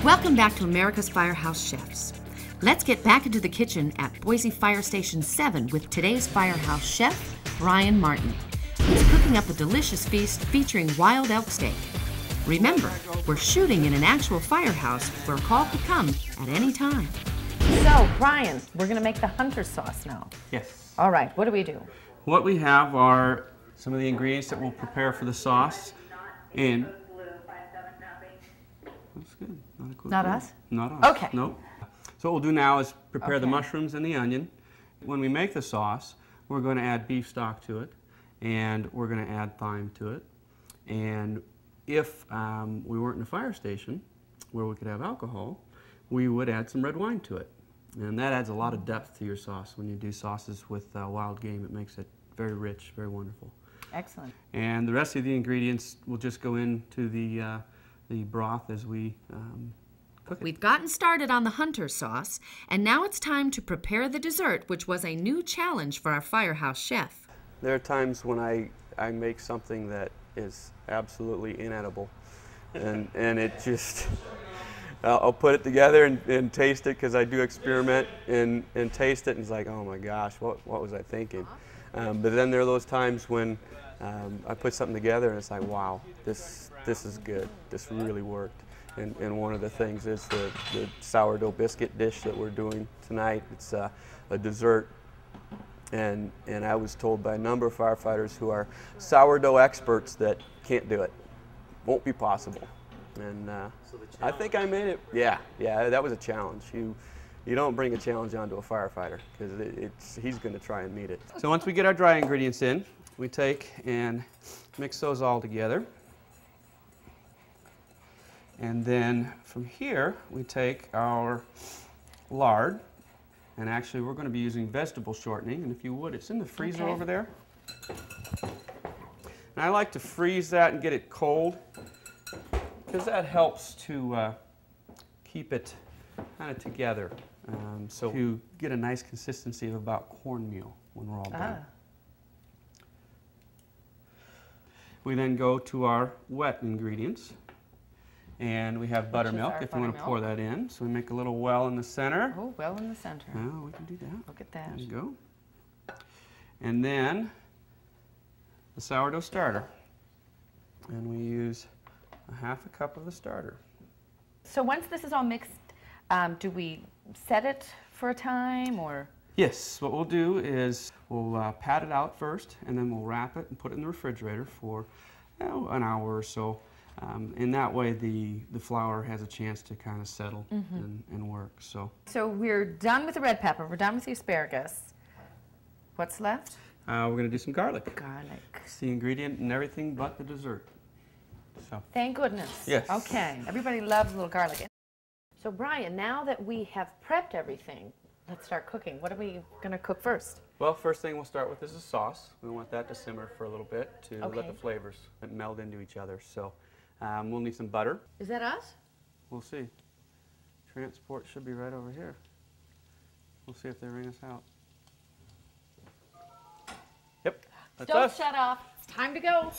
Welcome back to America's Firehouse Chefs. Let's get back into the kitchen at Boise Fire Station 7 with today's Firehouse chef, Brian Martin. He's cooking up a delicious feast featuring wild elk steak. Remember, we're shooting in an actual firehouse where a call could come at any time. So, Brian, we're going to make the hunter sauce now. Yes. All right, what do we do? What we have are some of the ingredients that we'll prepare for the sauce. And that's good. Not us? Not us. Okay. Nope. So what we'll do now is prepare the Okay. mushrooms and the onion. When we make the sauce, we're going to add beef stock to it, and we're going to add thyme to it. And if we weren't in a fire station where we could have alcohol, we would add some red wine to it. And that adds a lot of depth to your sauce. When you do sauces with wild game, it makes it very rich, very wonderful. Excellent. And the rest of the ingredients will just go into the broth as we cook it. We've gotten started on the hunter sauce, and now it's time to prepare the dessert, which was a new challenge for our Firehouse chef. There are times when I make something that is absolutely inedible, and it just, I'll put it together and taste it, because I do experiment and taste it, and it's like, oh my gosh, what was I thinking? But then there are those times when I put something together and it's like, wow, this is good. This really worked. And one of the things is the sourdough biscuit dish that we're doing tonight. It's a dessert. And I was told by a number of firefighters who are sourdough experts that can't do it. Won't be possible. And I think I made it. Yeah, that was a challenge. You don't bring a challenge onto a firefighter, because he's going to try and meet it. So once we get our dry ingredients in, we take and mix those all together. And then from here, we take our lard, and actually we're going to be using vegetable shortening, and if you would, it's in the freezer over there. And I like to freeze that and get it cold, because that helps to keep it kind of together. So you get a nice consistency of about cornmeal when we're all done. We then go to our wet ingredients. And we have buttermilk, if you want to pour that in. So we make a little well in the center. Oh, well in the center. Oh, we can do that. Look at that. There you go. And then the sourdough starter. And we use a half a cup of the starter. So once this is all mixed, do we set it for a time, or? Yes, what we'll do is we'll pat it out first, and then we'll wrap it and put it in the refrigerator for an hour or so. And that way the flour has a chance to kind of settle and work. So we're done with the red pepper, we're done with the asparagus. What's left? we're going to do some garlic. Garlic. It's the ingredient in everything but the dessert. So. Thank goodness. Yes. Okay, everybody loves a little garlic. So Brian, now that we have prepped everything, let's start cooking. What are we going to cook first? Well, first thing we'll start with is the sauce. We want that to simmer for a little bit to let the flavors meld into each other. So we'll need some butter. Is that us? We'll see. Transport should be right over here. We'll see if they ring us out. Yep, that's Don't us. shut off. It's time to go.